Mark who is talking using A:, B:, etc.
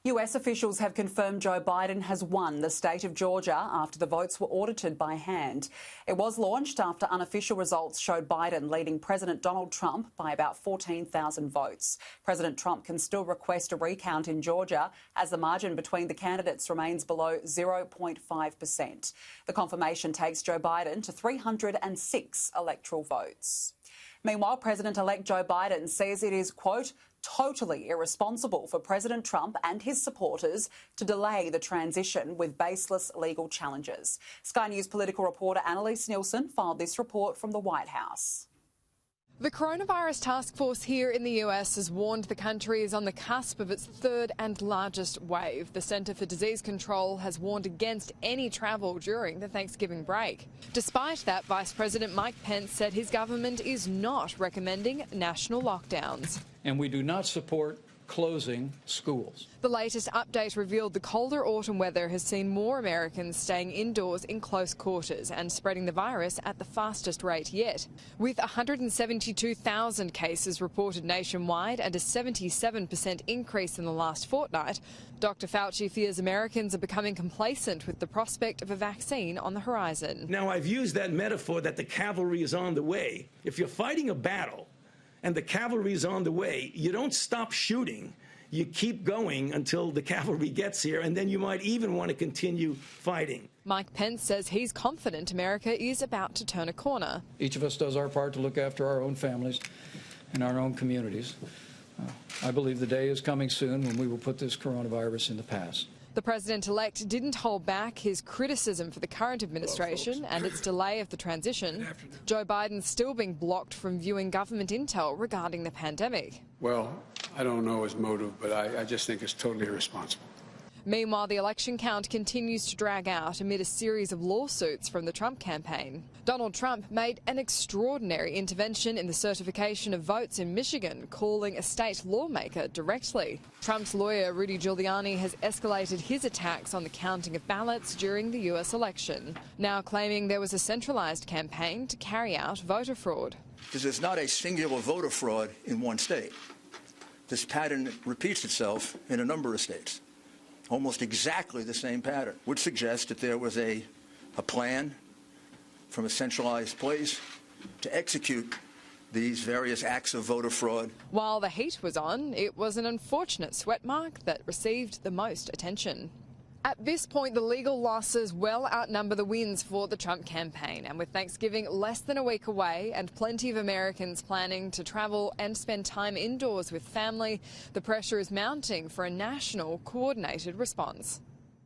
A: US officials have confirmed Joe Biden has won the state of Georgia after the votes were audited by hand. It was launched after unofficial results showed Biden leading President Donald Trump by about 14,000 votes. President Trump can still request a recount in Georgia as the margin between the candidates remains below 0.5%. The confirmation takes Joe Biden to 306 electoral votes. Meanwhile, President-elect Joe Biden says it is, quote, totally irresponsible for President Trump and his supporters to delay the transition with baseless legal challenges. Sky News political reporter Annalise Nielsen filed this report from the White House.
B: The coronavirus task force here in the US has warned the country is on the cusp of its third and largest wave. The Centre for Disease Control has warned against any travel during the Thanksgiving break. Despite that, Vice President Mike Pence said his government is not recommending national lockdowns.
C: And we do not support closing schools.
B: The latest update revealed the colder autumn weather has seen more Americans staying indoors in close quarters and spreading the virus at the fastest rate yet. With 172,000 cases reported nationwide and a 77% increase in the last fortnight, Dr. Fauci fears Americans are becoming complacent with the prospect of a vaccine on the horizon.
D: Now, I've used that metaphor that the cavalry is on the way. If you're fighting a battle and the cavalry is on the way, you don't stop shooting. You keep going until the cavalry gets here, and then you might even want to continue fighting.
B: Mike Pence says he's confident America is about to turn a corner.
C: Each of us does our part to look after our own families and our own communities. I believe the day is coming soon when we will put this coronavirus in the past.
B: The president-elect didn't hold back his criticism for the current administration and its delay of the transition. Joe Biden's still being blocked from viewing government intel regarding the pandemic.
E: Well, I don't know his motive, but I just think it's totally irresponsible.
B: Meanwhile, the election count continues to drag out amid a series of lawsuits from the Trump campaign. Donald Trump made an extraordinary intervention in the certification of votes in Michigan, calling a state lawmaker directly. Trump's lawyer, Rudy Giuliani, has escalated his attacks on the counting of ballots during the US election, now claiming there was a centralized campaign to carry out voter fraud.
F: Because there's not a singular voter fraud in one state. This pattern repeats itself in a number of states. Almost exactly the same pattern would suggest that there was a plan from a centralized place to execute these various acts of voter fraud.
B: While the heat was on, it was an unfortunate sweat mark that received the most attention. At this point, the legal losses well outnumber the wins for the Trump campaign, and with Thanksgiving less than a week away and plenty of Americans planning to travel and spend time indoors with family, the pressure is mounting for a national coordinated response.